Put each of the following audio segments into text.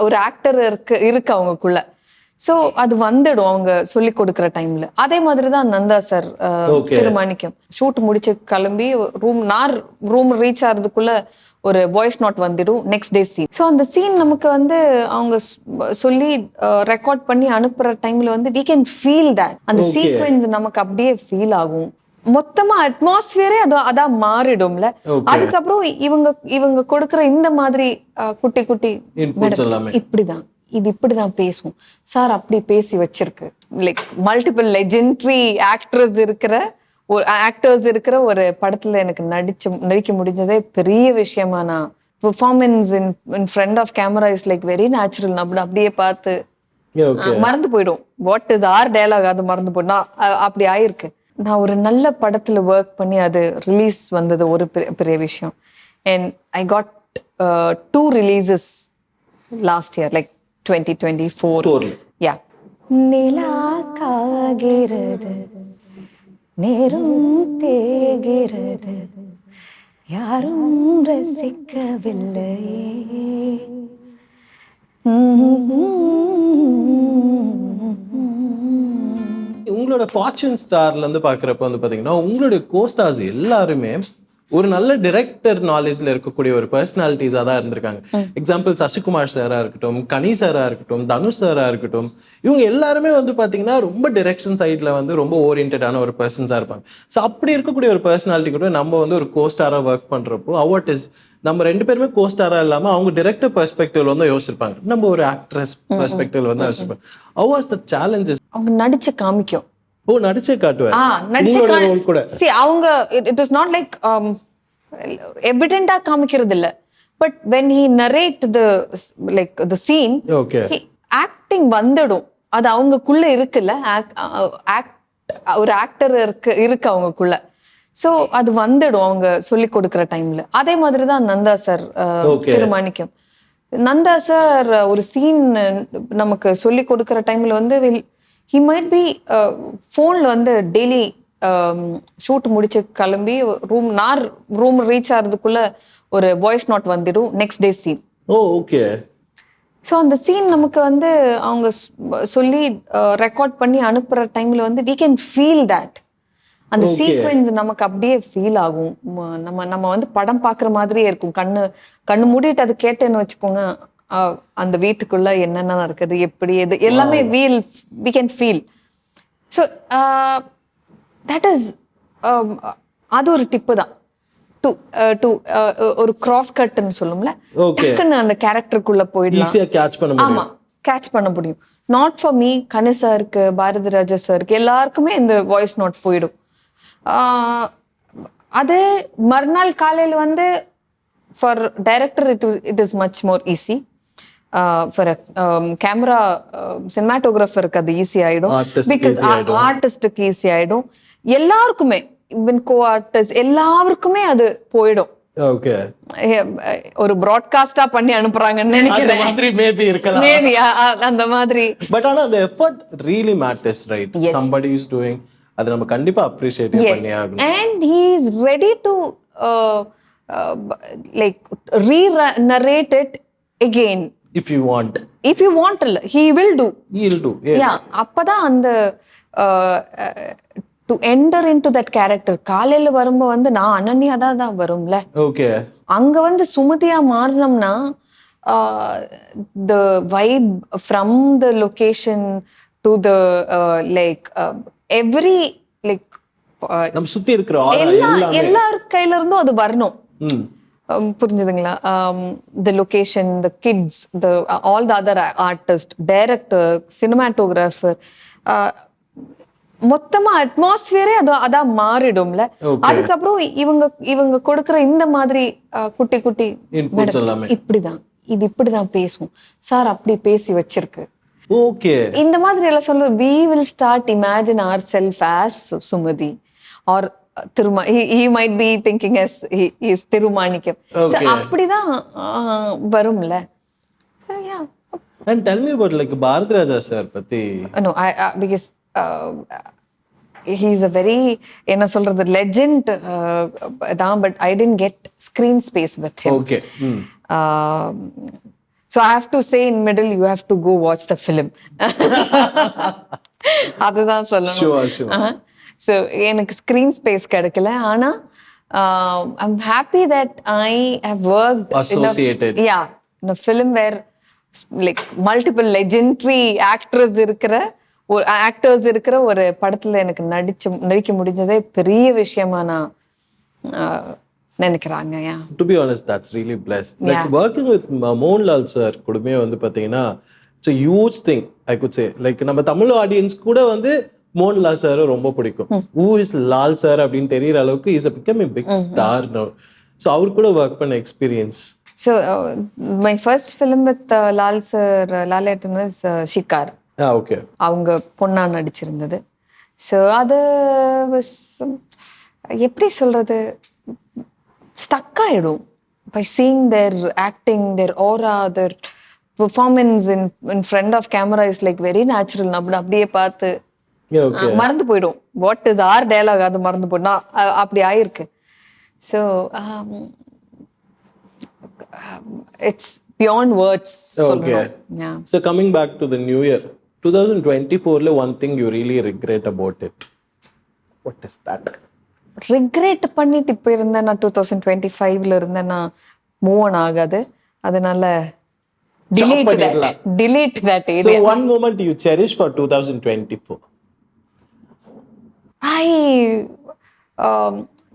ஒரு ஆக்டர் இருக்கு அவங்களுக்குள்ள. ஸோ அது வந்துடும் அவங்க சொல்லி கொடுக்குற டைம்ல. அதே மாதிரி தான் நந்தா சார் திருமாணிக்கம் ஷூட் முடிச்சு கிளம்பி ரூம் ரீச் ஆகிறதுக்குள்ள ஒரு வாய்ஸ் நோட் வந்துடும், நெக்ஸ்ட் டே சீன். ஸோ அந்த சீன் நமக்கு வந்து அவங்க சொல்லி ரெக்கார்ட் பண்ணி அனுப்புற டைம்ல வந்து we can feel that. அந்த சீக்வென்ஸ் நமக்கு அப்படியே ஃபீல் ஆகும். மொத்தமா அட்மாஸ்பியரே அதான் மாறிடும்ல. அதுக்கப்புறம் இவங்க கொடுக்குற இந்த மாதிரி குட்டி குட்டி இப்படிதான் இது இப்படிதான் பேசும் சார், அப்படி பேசி வச்சிருக்கு. லைக் மல்டிபிள் லெஜெண்டரி ஆக்டர்ஸ் இருக்கிற ஒரு படத்துல எனக்கு நடிக்க முடிஞ்சதே பெரிய விஷயமா. நான் performance in front of camera is like very natural. நம்ம அப்படியே பார்த்து மறந்து போயிடும் வாட் இஸ் ஆர் டயலாக், அது மறந்து போயிடும். அப்படி ஆயிருக்கு. நான் ஒரு நல்ல படத்துல ஒர்க் பண்ணி அது ரிலீஸ் வந்தது ஒரு பெரிய விஷயம். And I got 2 releases last year, like 2024. Yeah. நிலா காகிறது, நேரும் தேகிறது, யாரும் ரசிக்கவில்லையே. உங்களோட ஃபார்ச்சூன் ஸ்டார்ல இருந்து பாக்குறப்ப வந்து பாத்தீங்கன்னா உங்களுடைய கோஸ்டார்ஸ் எல்லாருமே ஒரு நல்ல டைரக்டர் நாலேஜ்ல இருக்கக்கூடிய ஒரு பர்சனாலிட்டிஸா தான் இருந்திருக்காங்க. எக்ஸாம்பிள் சசிகுமார் சாரா இருக்கட்டும், கனி சாரா இருக்கட்டும், தனுஷ் சாரா இருக்கட்டும், இவங்க எல்லாருமே வந்து பாத்தீங்கன்னா ரொம்ப டைரக்ஷன் சைட்ல வந்து ரொம்ப ஓரியன்டான ஒரு பர்சன்ஸா இருப்பாங்க. ஸோ அப்படி இருக்கக்கூடிய ஒரு பர்சனாலிட்டி கூட நம்ம வந்து ஒரு கோஸ்டாரா ஒர்க் பண்றப்போ அவாட் இஸ் நம்ம 2 பேருமே கோஸ்டாரா இல்லாம அவங்க டைரக்டர் பெர்ஸ்பெக்டிவ்ல வந்து யோசிச்சிருப்பாங்க, நம்ம ஒரு ஆக்ட்ரஸ் பெர்ஸ்பெக்டிவ்ல வந்து யோசிச்சிருப்பாங்க. How was the challenges? அவங்க நடிச்சு காமிக்கும். நடிச்சே காட்டுவார். அவங்க இட் இஸ் நாட் லைக் எவிடென்ட்டா காமிக்கிறது இல்ல, but when he narrate the scene, acting வந்துடும். அது அவங்களுக்குள்ள இருக்குல்ல, ஒரு ஆக்டர் இருக்கு அவங்களுக்குள்ள. ஸோ அது வந்துடும் அவங்க சொல்லி கொடுக்குற டைம்ல. அதே மாதிரி தான் நந்தா சார் திருமாணிக்கம். நந்தா சார் ஒரு சீன் நமக்கு சொல்லி கொடுக்குற டைம்ல வந்து he might be ஃபோன்ல வந்து டெய்லி ஷூட் முடிச்சு கிளம்பி ரூம் ரீச் ஆகிறதுக்குள்ள ஒரு வாய்ஸ் நோட் வந்துடும், next day scene. Okay. So அந்த சீன் நமக்கு வந்து அவங்க சொல்லி ரெக்கார்ட் பண்ணி அனுப்புற டைம்ல வந்து we can feel that. அந்த சீக்வென்ஸ் நமக்கு அப்படியே ஃபீல் ஆகும். நம்ம வந்து படம் பார்க்குற மாதிரியே இருக்கும். கண்ணு மூடிட்டு அது கேட்டேன்னு வச்சுக்கோங்க, அந்த வீட்டுக்குள்ள என்னென்ன இருக்குது, எப்படி எது எல்லாமே we can feel. So that is அது ஒரு டிப்பு தான். ஒரு கிராஸ் கட்னு சொல்லும்ல, டக்குன்னு அந்த கேரக்டருக்குள்ள போயிடலாம். ஆமா, கேட்ச் பண்ண முடியும். நாட் ஃபார் மீ, கனி சாருக்கு, பாரதி ராஜா சாருக்கு எல்லாருக்குமே இந்த வாய்ஸ் நோட் போயிடும். அது மறுநாள் காலையில் வந்து for director it is much more easy. For camera சினிமாட்டோகிராஃபருக்கு அது ஈஸி ஆயிடும், பிகாஸ் ஆர்டிஸ்டுக்கு ஈஸி ஆயிடும். எல்லாருக்குமே இவன் கோ ஆர்டிஸ்ட் எல்லாருக்குமே அது போயிடும். ஒரு பிராட்காஸ்டா பண்ணி அனுப்புறாங்கன்னு நினைக்கிறேன். மேபி அந்த மாதிரி. பட் ஆனா the effort really matters, right? Somebody is doing அது நம்ம கண்டிப்பா அப்ரிஷியேட் பண்ணி ஆகணும். And he is ready to like re-narrate it again if you want. He will do. Yeah. அப்பதான் அந்த to enter into that character. காலையில வரும்போது வந்து நான் அனன்யா தான் வரும்ல. ஓகே. அங்க வந்து சுமதியா மாறினோம்னா the vibe from the location to the like every like நம்ம சுத்தி இருக்கிற எல்லார் கையில இருந்தும் அது வரணும். புரிஞ்சுதுங்களா? the location, the kids, all the other artists, director, cinematographer, மொத்தமா அட்மாஸ்பியரே அதான் மாறிடும்ல. அதுக்கப்புறம் இவங்க கொடுக்குற இந்த மாதிரி குட்டி குட்டி இப்படிதான் இது இப்படிதான் பேசும் சார், அப்படி பேசி வச்சிருக்கு. ஓகே. இந்த மாதிரி எல்லாம் சொல்ல we will start imagine ourselves as Sumati or he might be thinking as he is Thirumanikam. அப்படிதான் வரும்ல. Yeah. And tell me about like Bharat Raja sir பத்தி. No, because he is a very என்ன சொல்றது legend தான், but I didn't get screen space with him. Okay. So I have to say in middle, you have to go watch the film. அதுதான் சொல்லணும். So எனக்கு screen space கிடைக்கல. ஆனால் I'm happy that I have worked in a film where like multiple legendary actors இருக்கிற ஒரு படத்துல எனக்கு நடிக்க முடிஞ்சதே பெரிய விஷயமா நான் நினைக்கிறாங்க. To be honest, that's really blessed. Like working with Mohanlal sir கூடமே வந்து பாத்தீங்கன்னா it's a huge thing, I could say. Like நம்ம தமிழ் ஆடியன்ஸ் கூட வந்து மோகன்லால் சார் ரொம்ப பிடிக்கும். Who is Lal sir அப்படின்னு தெரியற அளவுக்கு is become a big star now. So அவர் கூட ஒர்க் பண்ண experience. So my first film with Lal sir, Lalaton was Shikar. Okay. அவங்க பொண்ணா நடிச்சிருந்தது. ஸோ அது was எப்படி சொல்றது, ஸ்டக் ஆயிடும் by seeing their acting, their aura, their performance in front of camera is like very natural. அப்படியே பார்த்து மறந்து போயிடும். வாட் இஸ் ஆர் டயலாக் அது மறந்து போயிடும். அப்படி ஆயிருக்கு. So it's beyond words. So coming back to the new year 2024ல one thing you really regret about it, what is that? Regret பண்ணிட்டு இப்போ இருந்தேன்னா 2025ல இருந்தேன்னா மூவ் ஆன் ஆகாது. அதனால delete that area. So one moment you cherish for 2024.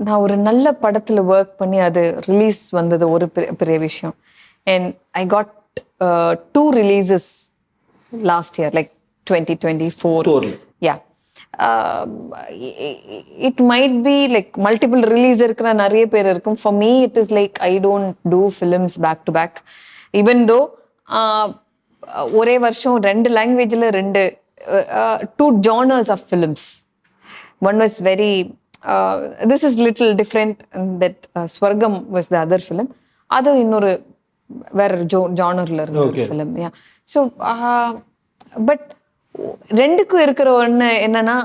நான் ஒரு நல்ல படத்துல ஒர்க் பண்ணி அது ரிலீஸ் வந்தது ஒரு பெரிய விஷயம். And I got 2 releases last year, like 2024. Yeah. It might be like multiple release இருக்கிற நிறைய பேர் இருக்கும். For me it is like I don't do films back to back, even though ஒரே வருஷம் 2 லாங்குவேஜ்ல 2 genres of films. One was very this is little different that Swargam was the other film. அது இன்னொரு வேற ஜானர்ல இருந்த film. Yeah. So but ரெண்டுக்கும் இருக்கிற ஒன்று என்னன்னா,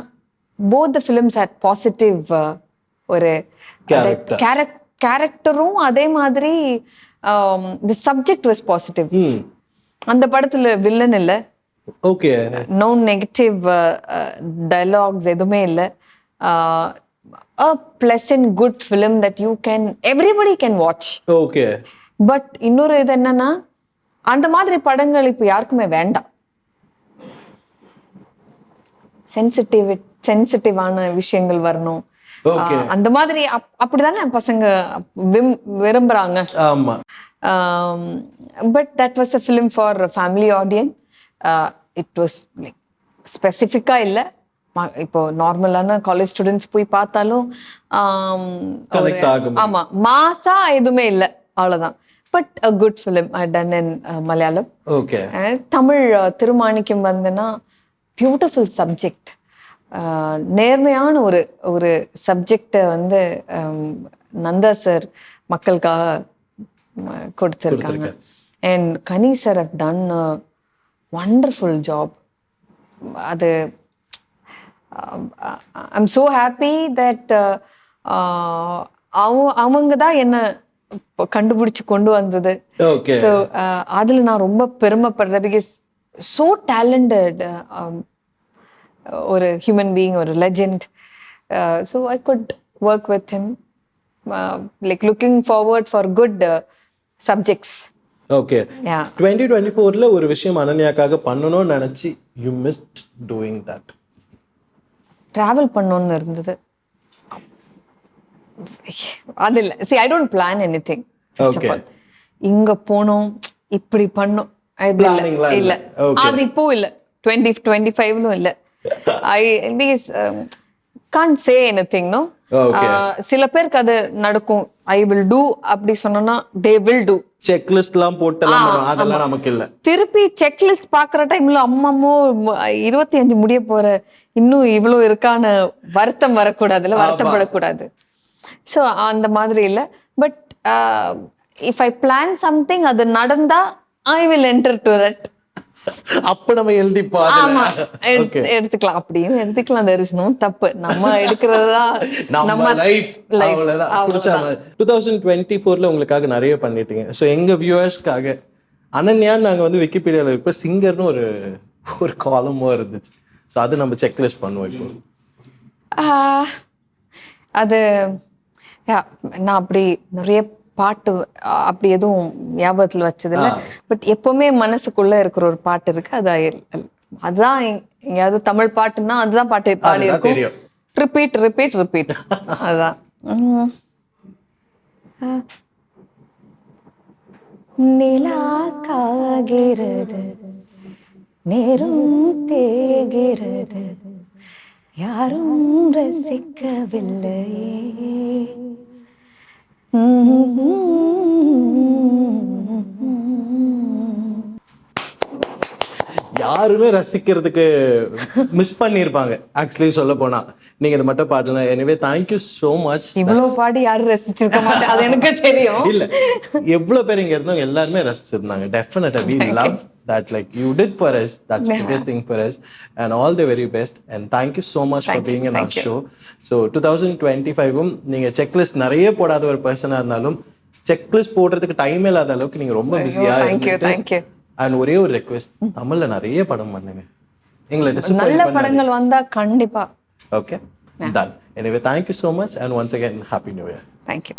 both the films had positive ஒரு கேரக்டரும் அதே மாதிரி the subject was positive. அந்த படத்துல வில்லன் இல்ல, no negative dialogues எதுவுமே இல்ல. A pleasant good film that everybody can watch. But இன்னொரு இது என்னன்னா, அந்த மாதிரி படங்கள் இப்போ யாருக்குமே வேண்டாம். சென்சிட்டிவான விஷயங்கள் வரணும், அந்த மாதிரி அப்படிதானே பசங்க விரும்புறாங்க. But that was a film for a family audience. It was like ஸ்பெசிஃபிக்கா இல்ல, இப்போ நார்மலான காலேஜ் ஸ்டூடெண்ட்ஸ் போய் பார்த்தாலும் ஆமா மாசா எதுவுமே இல்ல, அவ்வளவுதான். But a good film I done in Malayalam. Tamil Thirumanickam வந்தேன்னா பியூட்டிஃபுல் சப்ஜெக்ட், நேர்மையான ஒரு சப்ஜெக்டை வந்து நந்தா சார் மக்களுக்காக கொடுத்துருக்காங்க. And Kani sir have done a wonderful job. அது ஐம் ஸோ ஹாப்பி தட் அவங்க தான் என்ன கண்டுபிடிச்சு கொண்டு வந்தது. ஸோ அதுல நான் ரொம்ப பெருமைப்படுறேன். பிகாஸ் so talented, ஒரு human being, ஒரு legend. So I could work with him, like looking forward for good subjects. Okay. Yeah. 2024ல ஒரு விஷயம் அனன்யாக்காக பண்ணணும்னு நினைச்சி you missed doing that. travel பண்ணணும்னு இருந்தது. அது இல்ல. See, I don't plan anything. First of all, இங்க போனோம் இப்படி பண்ணோம் இல்ல, அது இப்போ இல்ல, 2025லும் இல்ல. I because can't say anything, no. சில பேருக்கு அது நடக்கும். I will do அப்படி சொன்னா they will do. செக் லிஸ்ட்லாம் போட்டலாம், அதெல்லாம் நமக்கு இல்ல. திருப்பி செக் லிஸ்ட் பாக்குற டைம்ல அம்மம்மோ 25 முடிய போற, இன்னும் இவ்வளவு இருக்கான வருத்தம் வரக்கூடாதுல, வருத்தப்படக்கூடாது. ஸோ அந்த மாதிரி இல்ல. But if I plan something, அது நடந்தா I will enter to that. அப்ப நம்ம எடுத்துக்கலாம், அப்படியும் எடுத்துக்கலாம். there is no தப்பு, நம்ம எடுக்கிறதா நம்ம லைஃப். 2024ல உங்களுக்காக நிறைய பண்ணிட்டீங்க. ஸோ எங்க வியூவர்ஸ்க்காக அனன்யான்னு நாங்கள் வந்து விக்கிபீடியாவில் இருப்ப சிங்கர்னு ஒரு காலமும் இருந்துச்சு. ஸோ அது நம்ம செக்லிஸ்ட் பண்ணுவோம் இப்போ. அது நான் அப்படி நிறைய பாட்டு அப்படி எதுவும் ஞாபகத்தில் வச்சதில்லை. பட் எப்பவுமே மனசுக்குள்ள இருக்கிற ஒரு பாட்டு இருக்கு. அதுதான் எங்கேயாவது தமிழ் பாட்டுன்னா அதுதான் பாட்டு பாடி இருக்கும். Repeat repeat repeat. அதுதான். நிலா காகிறது, நேரும் தேகிறது, யாரும் ரசிக்கவில்லையே. யாருமே ரசிக்கிறதுக்கு மிஸ் பண்ணியிருப்பாங்க ஆக்சுவலி சொல்ல போனா. நீங்க இதை மட்டும் பாடல. எனவே தேங்க்யூ ஸோ மச். இவ்வளவு பாடி யாரும் ரசிச்சிருக்க மாட்டேன், அது எனக்கு தெரியும். இல்ல, எவ்வளவு பேர் இங்க இருந்தவங்க எல்லாருமே ரசிச்சிருந்தாங்க. டெஃபினட்டா we love that, like you did for us. That's the biggest thing for us, and all the very best, and thank you so much for being in our show. So 2025 நீங்க செக்லிஸ்ட் நிறைய போடாத ஒரு பர்சனா இருந்தாலும் checklist போடுறதுக்கு time இல்லாத அளவுக்கு நீங்க ரொம்ப பிஸியா இருந்தீங்க. அண்ட் ஒரே ஒரு ரெக்வெஸ்ட், தமிழ்ல நிறைய படம் பண்ணுங்க. எங்களை நல்ல படங்கள் வந்தா கண்டிப்பா. Okay, done. Anyway, thank you so much, and once again, Happy New Year. Thank you.